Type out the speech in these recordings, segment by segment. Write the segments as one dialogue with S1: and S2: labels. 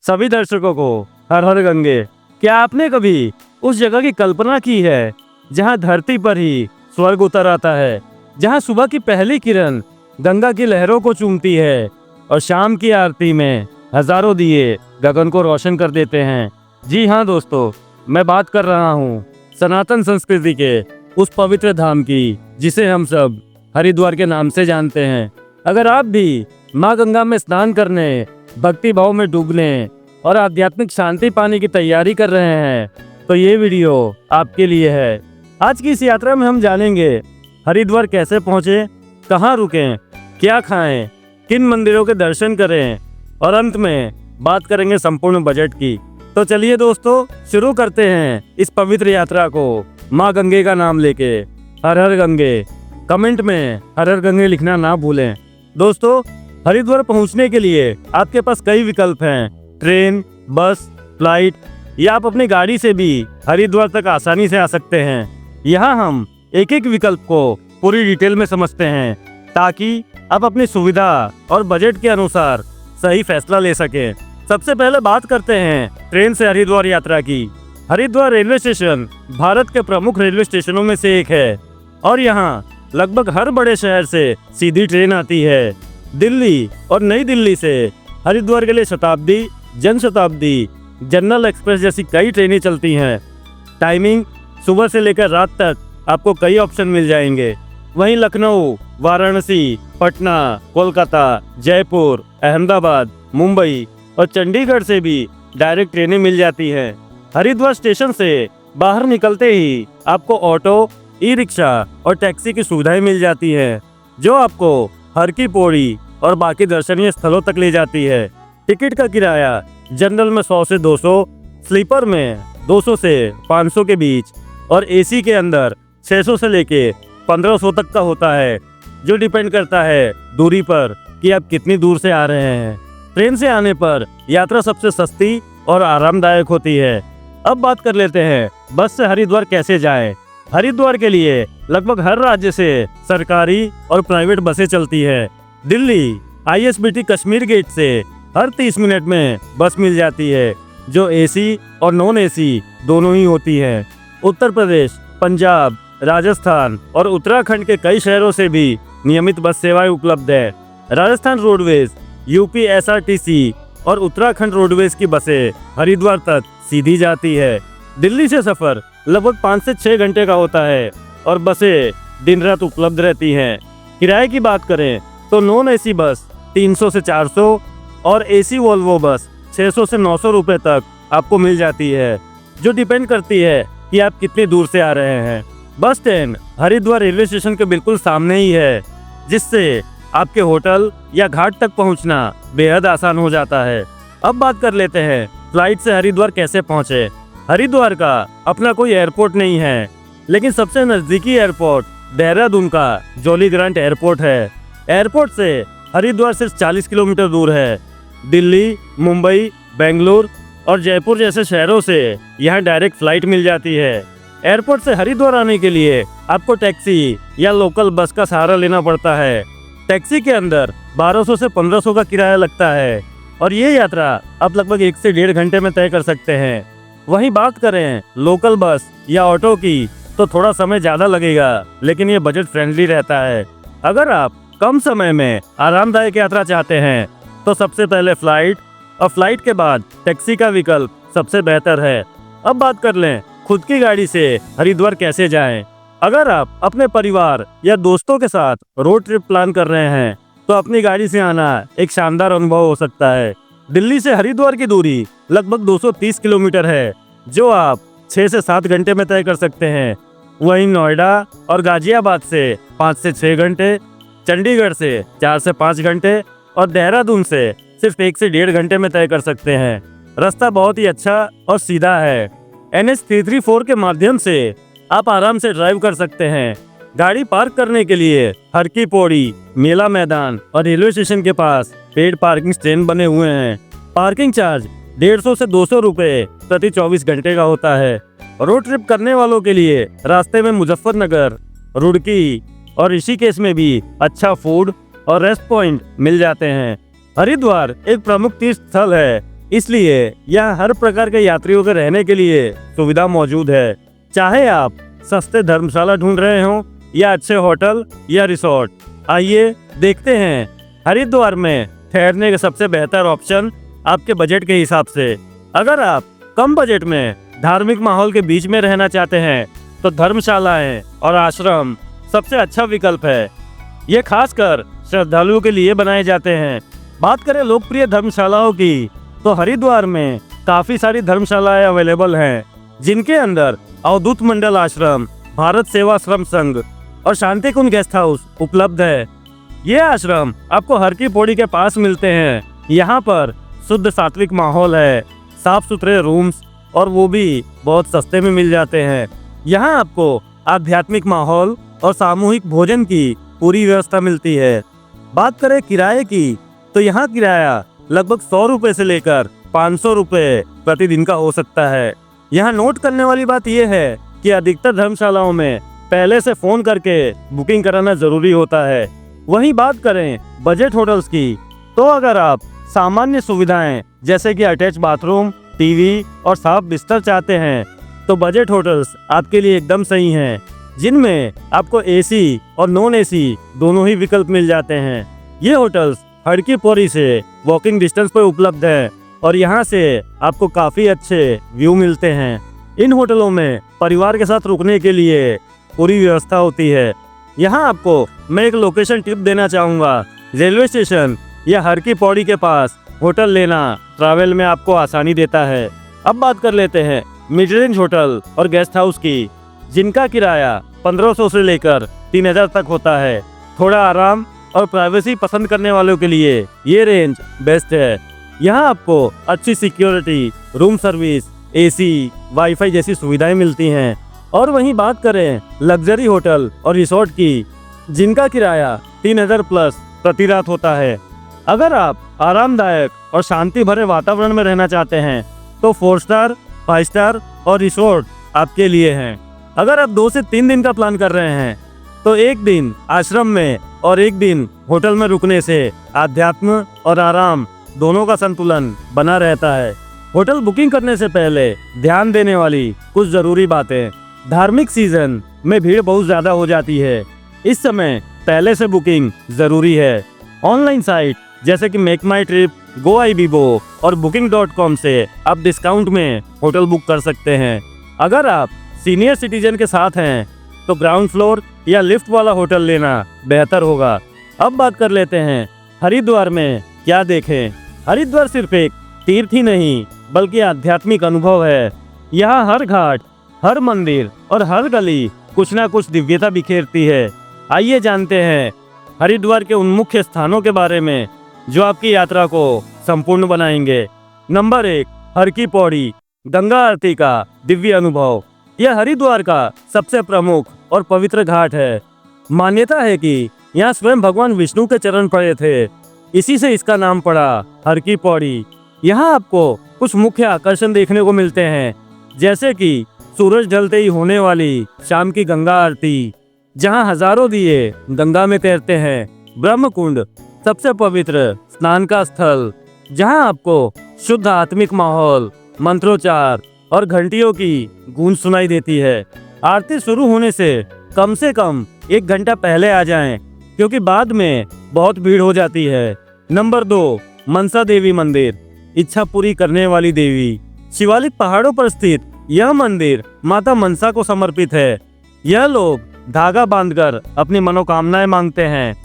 S1: सभी दर्शकों को हर हर गंगे। क्या आपने कभी उस जगह की कल्पना की है जहां धरती पर ही स्वर्ग उतर आता है, जहां सुबह की पहली किरण गंगा की लहरों को चूमती है और शाम की आरती में हजारों दिए गगन को रोशन कर देते हैं। जी हाँ दोस्तों, मैं बात कर रहा हूँ सनातन संस्कृति के उस पवित्र धाम की जिसे हम सब हरिद्वार के नाम से जानते हैं। अगर आप भी माँ गंगा में स्नान करने, भक्ति भाव में डूबने और आध्यात्मिक शांति पाने की तैयारी कर रहे हैं तो ये वीडियो आपके लिए है। आज की इस यात्रा में हम जानेंगे हरिद्वार कैसे पहुँचे, कहाँ रुकें, क्या खाएं, किन मंदिरों के दर्शन करें और अंत में बात करेंगे संपूर्ण बजट की। तो चलिए दोस्तों, शुरू करते हैं इस पवित्र यात्रा को माँ गंगे का नाम लेके। हर हर गंगे। कमेंट में हर हर गंगे लिखना ना भूलें। दोस्तों, हरिद्वार पहुंचने के लिए आपके पास कई विकल्प हैं। ट्रेन, बस, फ्लाइट या आप अपनी गाड़ी से भी हरिद्वार तक आसानी से आ सकते हैं। यहाँ हम एक एक विकल्प को पूरी डिटेल में समझते हैं ताकि आप अपनी सुविधा और बजट के अनुसार सही फैसला ले सकें। सबसे पहले बात करते हैं ट्रेन से हरिद्वार यात्रा की। हरिद्वार रेलवे स्टेशन भारत के प्रमुख रेलवे स्टेशनों में से एक है और यहाँ लगभग हर बड़े शहर से सीधी ट्रेन आती है। दिल्ली और नई दिल्ली से हरिद्वार के लिए शताब्दी, जनशताब्दी, जनरल एक्सप्रेस जैसी कई ट्रेनें चलती हैं। टाइमिंग सुबह से लेकर रात तक आपको कई ऑप्शन मिल जाएंगे। वहीं लखनऊ, वाराणसी, पटना, कोलकाता, जयपुर, अहमदाबाद, मुंबई और चंडीगढ़ से भी डायरेक्ट ट्रेनें मिल जाती हैं। हरिद्वार स्टेशन से बाहर निकलते ही आपको ऑटो, ई रिक्शा और टैक्सी की सुविधाएं मिल जाती हैं जो आपको हर की पौड़ी और बाकी दर्शनीय स्थलों तक ले जाती है। टिकट का किराया जनरल में 100 से 200, स्लीपर में 200 से 500 के बीच और एसी के अंदर 600 से लेके 1500 तक का होता है, जो डिपेंड करता है दूरी पर कि आप कितनी दूर से आ रहे हैं। ट्रेन से आने पर यात्रा सबसे सस्ती और आरामदायक होती है। अब बात कर लेते हैं बस से हरिद्वार कैसे जाएं। हरिद्वार के लिए लगभग हर राज्य से सरकारी और प्राइवेट बसें चलती है। दिल्ली ISBT कश्मीर गेट से हर 30 मिनट में बस मिल जाती है जो एसी और नॉन एसी दोनों ही होती है। उत्तर प्रदेश, पंजाब, राजस्थान और उत्तराखंड के कई शहरों से भी नियमित बस सेवाएं उपलब्ध है। राजस्थान रोडवेज, UP SRTC और उत्तराखंड रोडवेज की बसें हरिद्वार तक सीधी जाती है। दिल्ली से सफर लगभग 5 से 6 घंटे का होता है और बसें दिन रात उपलब्ध रहती हैं। किराए की बात करें तो नॉन एसी बस 300 से 400 और एसी वोल्वो बस 600 से 900 रुपए तक आपको मिल जाती है, जो डिपेंड करती है कि आप कितनी दूर से आ रहे हैं। Bus stand Haridwar railway station के बिल्कुल सामने ही है, जिससे आपके होटल या घाट तक पहुंचना बेहद आसान हो जाता है। अब बात कर लेते हैं फ्लाइट से हरिद्वार कैसे पहुंचे। हरिद्वार का अपना कोई एयरपोर्ट नहीं है, लेकिन सबसे नज़दीकी एयरपोर्ट देहरादून का जॉली ग्रांट एयरपोर्ट है। एयरपोर्ट से हरिद्वार सिर्फ 40 किलोमीटर दूर है। दिल्ली, मुंबई, बेंगलुरु और जयपुर जैसे शहरों से यहाँ डायरेक्ट फ्लाइट मिल जाती है। एयरपोर्ट से हरिद्वार आने के लिए आपको टैक्सी या लोकल बस का सहारा लेना पड़ता है। टैक्सी के अंदर 1200 से 1500 का किराया लगता है और ये यात्रा आप लगभग 1 से 1.5 घंटे में तय कर सकते हैं। वहीं बात करें लोकल बस या ऑटो की तो थोड़ा समय ज़्यादा लगेगा, लेकिन ये बजट फ्रेंडली रहता है। अगर आप कम समय में आरामदायक यात्रा चाहते हैं तो सबसे पहले फ्लाइट और फ्लाइट के बाद टैक्सी का विकल्प सबसे बेहतर है। अब बात कर लें खुद की गाड़ी से हरिद्वार कैसे जाएं। अगर आप अपने परिवार या दोस्तों के साथ रोड ट्रिप प्लान कर रहे हैं तो अपनी गाड़ी से आना एक शानदार अनुभव हो सकता है। दिल्ली से हरिद्वार की दूरी लगभग 230 किलोमीटर है, जो आप 6 से 7 घंटे में तय कर सकते हैं। वहीं नोएडा और गाजियाबाद से 5 से 6 घंटे, चंडीगढ़ से 4 से 5 घंटे और देहरादून से सिर्फ 1 से 1.5 घंटे में तय कर सकते हैं। रास्ता बहुत ही अच्छा और सीधा है। NH 334 के माध्यम से आप आराम से ड्राइव कर सकते हैं। गाड़ी पार्क करने के लिए हर की पौड़ी, मेला मैदान और रेलवे स्टेशन के पास पेड पार्किंग स्टैंड बने हुए हैं। पार्किंग चार्ज 150 से 200 रुपये प्रति 24 घंटे का होता है। रोड ट्रिप करने वालों के लिए रास्ते में मुजफ्फरनगर, रुड़की और ऋषिकेश में भी अच्छा फूड और रेस्ट पॉइंट मिल जाते हैं। हरिद्वार एक प्रमुख तीर्थ स्थल है इसलिए यहाँ हर प्रकार के यात्रियों के रहने के लिए सुविधा मौजूद है। चाहे आप सस्ते धर्मशाला ढूंढ रहे हो या अच्छे होटल या रिसोर्ट, आइए देखते हैं हरिद्वार में ठहरने का सबसे बेहतर ऑप्शन आपके बजट के हिसाब से। अगर आप कम बजट में धार्मिक माहौल के बीच में रहना चाहते हैं तो धर्मशालाएं और आश्रम सबसे अच्छा विकल्प है। ये खासकर श्रद्धालुओं के लिए बनाए जाते हैं। बात करें लोकप्रिय धर्मशालाओं की तो हरिद्वार में काफी सारी धर्मशालाएं अवेलेबल हैं, जिनके अंदर अवधूत मंडल आश्रम, भारत सेवाश्रम संघ और शांति कुंज गेस्ट हाउस उपलब्ध है। ये आश्रम आपको हर की पौड़ी के पास मिलते हैं। यहाँ पर शुद्ध सात्विक माहौल है, साफ सुथरे रूम्स और वो भी बहुत सस्ते में मिल जाते हैं। यहाँ आपको आध्यात्मिक माहौल और सामूहिक भोजन की पूरी व्यवस्था मिलती है। बात करें किराए की तो यहाँ किराया लगभग 100 रुपये से लेकर 500 रुपये प्रतिदिन का हो सकता है। यहाँ नोट करने वाली बात यह है कि अधिकतर धर्मशालाओं में पहले से फोन करके बुकिंग कराना जरूरी होता है। वहीं बात करें बजट होटल्स की तो अगर आप सामान्य सुविधाएं जैसे कि अटैच बाथरूम, टीवी और साफ बिस्तर चाहते हैं तो बजट होटल्स आपके लिए एकदम सही हैं, जिनमें आपको एसी और नॉन एसी दोनों ही विकल्प मिल जाते हैं। ये होटल्स हड़की पौड़ी से वॉकिंग डिस्टेंस पर उपलब्ध है और यहाँ से आपको काफ़ी अच्छे व्यू मिलते हैं। इन होटलों में परिवार के साथ रुकने के लिए पूरी व्यवस्था होती है। यहाँ आपको मैं एक लोकेशन टिप देना चाहूँगा। रेलवे स्टेशन या हड़की पौड़ी के पास होटल लेना ट्रैवल में आपको आसानी देता है। अब बात कर लेते हैं मिड रेंज होटल और गेस्ट हाउस की, जिनका किराया 1500 से लेकर 3000 तक होता है। थोड़ा आराम और प्राइवेसी पसंद करने वालों के लिए ये रेंज बेस्ट है। यहाँ आपको अच्छी security, room service, AC, wifi जैसी सुविधाएं मिलती हैं। और वहीं बात करें लग्जरी होटल और रिसोर्ट की, जिनका किराया 3000 प्लस प्रति रात होता है। अगर आप आरामदायक और शांति भरे वातावरण में रहना चाहते हैं तो 4 स्टार, 5 स्टार और रिसोर्ट आपके लिए हैं। अगर आप 2 से 3 दिन का प्लान कर रहे हैं तो एक दिन आश्रम में और एक दिन होटल में रुकने से आध्यात्म और आराम दोनों का संतुलन बना रहता है। होटल बुकिंग करने से पहले ध्यान देने वाली कुछ जरूरी बातें। धार्मिक सीजन में भीड़ बहुत ज्यादा हो जाती है, इस समय पहले से बुकिंग जरूरी है। ऑनलाइन साइट जैसे कि मेक माई ट्रिप, GoIbibo और booking.com से आप डिस्काउंट में होटल बुक कर सकते हैं। अगर आप सीनियर सिटीजन के साथ हैं तो ग्राउंड फ्लोर या लिफ्ट वाला होटल लेना बेहतर होगा। अब बात कर लेते हैं हरिद्वार में क्या देखें। हरिद्वार सिर्फ एक तीर्थ ही नहीं बल्कि आध्यात्मिक अनुभव है। यहाँ हर घाट, हर मंदिर और हर गली कुछ ना कुछ दिव्यता बिखेरती है। आइए जानते हैं हरिद्वार के उन मुख्य स्थानों के बारे में जो आपकी यात्रा को संपूर्ण बनाएंगे। नंबर 1, हर की पौड़ी, गंगा आरती का दिव्य अनुभव। यह हरिद्वार का सबसे प्रमुख और पवित्र घाट है। मान्यता है कि यहाँ स्वयं भगवान विष्णु के चरण पड़े थे, इसी से इसका नाम पड़ा हर की पौड़ी। यहाँ आपको कुछ मुख्य आकर्षण देखने को मिलते हैं, जैसे कि सूरज ढलते ही होने वाली शाम की गंगा आरती, जहाँ हजारों दिए गंगा में तैरते हैं। ब्रह्म कुंड, सबसे पवित्र स्नान का स्थल, जहाँ आपको शुद्ध आत्मिक माहौल, मंत्रोच्चार और घंटियों की गूंज सुनाई देती है। आरती शुरू होने से कम 1 घंटा पहले आ जाएं, क्योंकि बाद में बहुत भीड़ हो जाती है। नंबर 2, मनसा देवी मंदिर, इच्छा पूरी करने वाली देवी। शिवालिक पहाड़ों पर स्थित यह मंदिर माता मनसा को समर्पित है। यह लोग धागा बांधकर अपनी मनोकामनाएं मांगते हैं।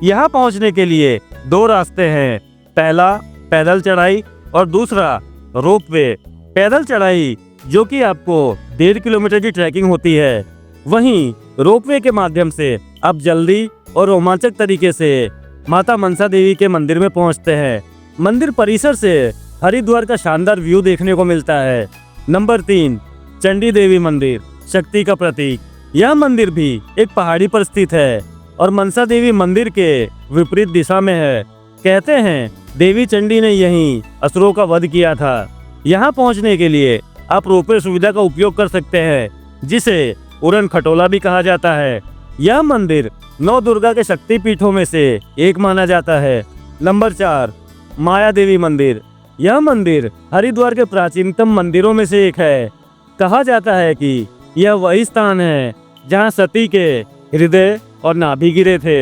S1: यहाँ पहुँचने के लिए 2 रास्ते हैं, पहला पैदल चढ़ाई और दूसरा रोपवे। पैदल चढ़ाई जो कि आपको 1.5 किलोमीटर की ट्रैकिंग होती है, वहीं रोपवे के माध्यम से आप जल्दी और रोमांचक तरीके से माता मनसा देवी के मंदिर में पहुंचते हैं। मंदिर परिसर से हरिद्वार का शानदार व्यू देखने को मिलता है। नंबर 3, चंडी देवी मंदिर, शक्ति का प्रतीक। यह मंदिर भी एक पहाड़ी पर स्थित है और मनसा देवी मंदिर के विपरीत दिशा में है। कहते हैं देवी चंडी ने यहीं असुरों का वध किया था। यहाँ पहुँचने के लिए आप रोपवे सुविधा का उपयोग कर सकते हैं, जिसे उड़न खटोला भी कहा जाता है। यह मंदिर 9 दुर्गा के शक्ति पीठों में से एक माना जाता है। नंबर 4, माया देवी मंदिर, यह मंदिर हरिद्वार के प्राचीनतम मंदिरों में से एक है। कहा जाता है कि यह वही स्थान है जहां सती के हृदय और नाभि गिरे थे।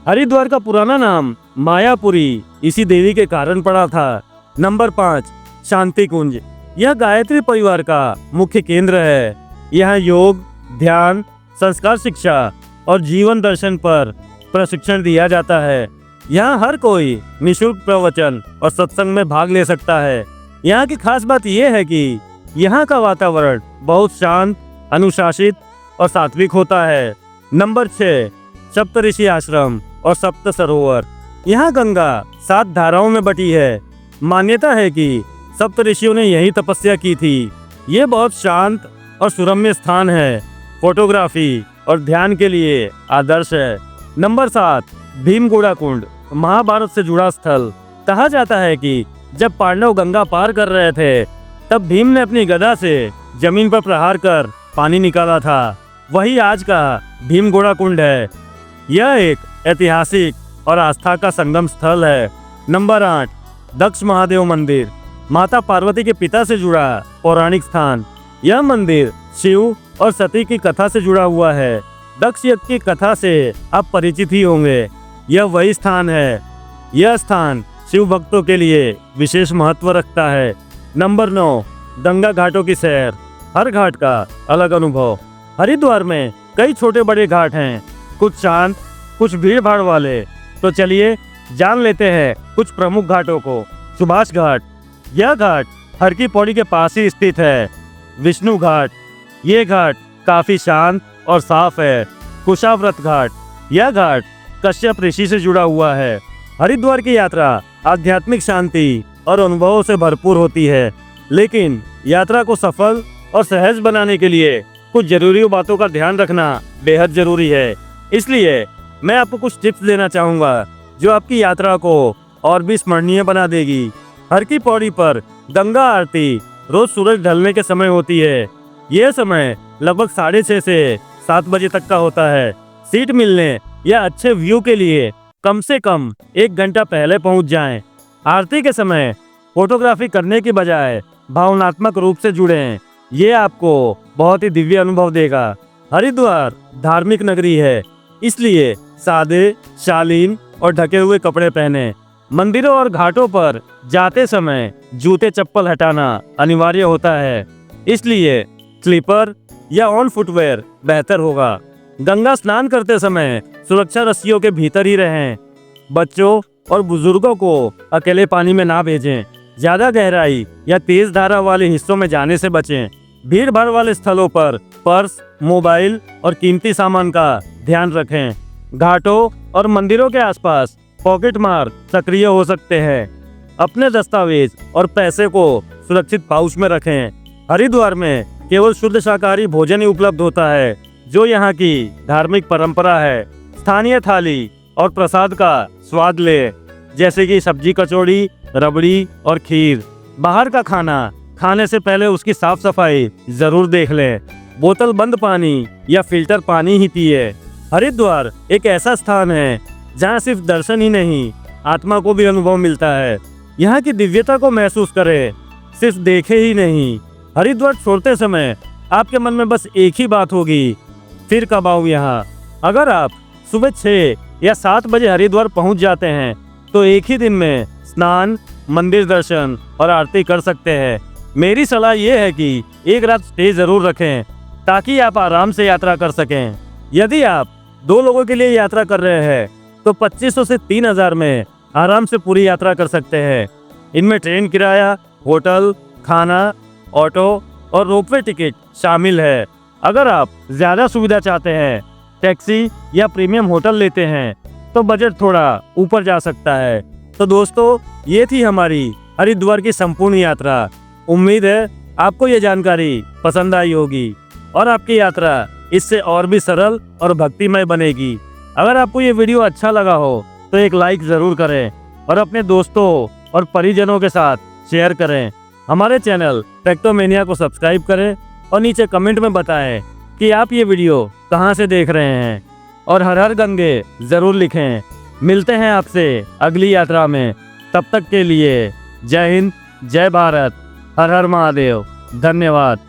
S1: हरिद्वार का पुराना नाम मायापुरी इसी देवी के कारण पड़ा था। नंबर 5, शांति कुंज। यह गायत्री परिवार का मुख्य केंद्र है। यहाँ योग, ध्यान, संस्कार शिक्षा और जीवन दर्शन पर प्रशिक्षण दिया जाता है। यहाँ हर कोई निःशुल्क प्रवचन और सत्संग में भाग ले सकता है। यहाँ की खास बात यह है कि यहाँ का वातावरण बहुत शांत, अनुशासित और सात्विक होता है। नंबर 6, सप्तऋषि आश्रम और सप्त सरोवर। यहाँ गंगा 7 धाराओं में बटी है। मान्यता है कि सप्त ऋषियों ने यही तपस्या की थी। ये बहुत शांत और सुरम्य स्थान है। फोटोग्राफी और ध्यान के लिए आदर्श है। नंबर 7, भीमगोड़ा कुंड। महाभारत से जुड़ा स्थल। कहा जाता है कि जब पांडव गंगा पार कर रहे थे तब भीम ने अपनी गदा से जमीन पर प्रहार कर पानी निकाला था। वही आज का भीमगोड़ा कुंड है। यह एक ऐतिहासिक और आस्था का संगम स्थल है। नंबर 8, दक्ष महादेव मंदिर। माता पार्वती के पिता से जुड़ा पौराणिक स्थान। यह मंदिर शिव और सती की कथा से जुड़ा हुआ है। दक्ष यज्ञ की कथा से आप परिचित ही होंगे। यह वही स्थान है। यह स्थान शिव भक्तों के लिए विशेष महत्व रखता है। नंबर 9, गंगा घाटों की सैर। हर घाट का अलग अनुभव। हरिद्वार में कई छोटे बड़े घाट हैं, कुछ शांत, कुछ भीड़ भाड़ वाले। तो चलिए जान लेते हैं कुछ प्रमुख घाटों को। सुभाष घाट। यह घाट हर की पौड़ी के पास ही स्थित है। विष्णु घाट। ये घाट काफी शांत और साफ है। कुशाव्रत घाट। यह घाट कश्यप ऋषि से जुड़ा हुआ है। हरिद्वार की यात्रा आध्यात्मिक शांति और अनुभवों से भरपूर होती है, लेकिन यात्रा को सफल और सहज बनाने के लिए कुछ जरूरी बातों का ध्यान रखना बेहद जरूरी है। इसलिए मैं आपको कुछ टिप्स देना चाहूँगा जो आपकी यात्रा को और भी स्मरणीय बना देगी। हर की पौड़ी पर गंगा आरती रोज सूरज ढलने के समय होती है। यह समय लगभग 6:30 से 7 बजे तक का होता है। सीट मिलने या अच्छे व्यू के लिए कम से कम 1 घंटा पहले पहुंच जाएं। आरती के समय फोटोग्राफी करने की बजाय भावनात्मक रूप से जुड़ें। ये आपको बहुत ही दिव्य अनुभव देगा। हरिद्वार धार्मिक नगरी है, इसलिए सादे, शालीन और ढके हुए कपड़े पहने। मंदिरों और घाटों पर जाते समय जूते चप्पल हटाना अनिवार्य होता है, इसलिए स्लीपर या ऑन फुटवेयर बेहतर होगा। गंगा स्नान करते समय सुरक्षा रस्सियों के भीतर ही रहें। बच्चों और बुजुर्गों को अकेले पानी में ना भेजें। ज्यादा गहराई या तेज धारा वाले हिस्सों में जाने से बचें। भीड़ भाड़ वाले स्थलों पर पर्स, मोबाइल और कीमती सामान का ध्यान रखें। घाटों और मंदिरों के आसपास पॉकेट मार सक्रिय हो सकते हैं। अपने दस्तावेज और पैसे को सुरक्षित पाउच में रखें। हरिद्वार में केवल शुद्ध शाकाहारी भोजन ही उपलब्ध होता है, जो यहाँ की धार्मिक परंपरा है। स्थानीय थाली और प्रसाद का स्वाद ले, जैसे कि सब्जी, कचौड़ी, रबड़ी और खीर। बाहर का खाना खाने से पहले उसकी साफ सफाई जरूर देख लें। बोतल बंद पानी या फिल्टर पानी ही पिए। हरिद्वार एक ऐसा स्थान है जहाँ सिर्फ दर्शन ही नहीं, आत्मा को भी अनुभव मिलता है। यहाँ की दिव्यता को महसूस करें, सिर्फ देखे ही नहीं। हरिद्वार छोड़ते समय आपके मन में बस एक ही बात होगी, फिर कब आऊँ यहाँ। अगर आप सुबह 6 या 7 बजे हरिद्वार पहुँच जाते हैं तो एक ही दिन में स्नान, मंदिर दर्शन और आरती कर सकते हैं। मेरी सलाह यह है कि एक रात स्टे जरूर रखें ताकि आप आराम से यात्रा कर सकें। यदि आप 2 लोगों के लिए यात्रा कर रहे हैं तो 2500 से 3000 में आराम से पूरी यात्रा कर सकते हैं। इनमें ट्रेन किराया, होटल, खाना, ऑटो और रोपवे टिकट शामिल है। अगर आप ज़्यादा सुविधा चाहते हैं, टैक्सी या प्रीमियम होटल लेते हैं तो बजट थोड़ा ऊपर जा सकता है। तो दोस्तों, ये थी हमारी हरिद्वार की संपूर्ण यात्रा। उम्मीद है आपको ये जानकारी पसंद आई होगी और आपकी यात्रा इससे और भी सरल और भक्तिमय बनेगी। अगर आपको ये वीडियो अच्छा लगा हो तो एक लाइक ज़रूर करें और अपने दोस्तों और परिजनों के साथ शेयर करें। हमारे चैनल फैक्टोमेनिया को सब्सक्राइब करें और नीचे कमेंट में बताएं कि आप ये वीडियो कहाँ से देख रहे हैं, और हर हर गंगे ज़रूर लिखें। मिलते हैं आपसे अगली यात्रा में। तब तक के लिए जय हिंद, जय भारत, हर हर महादेव, धन्यवाद।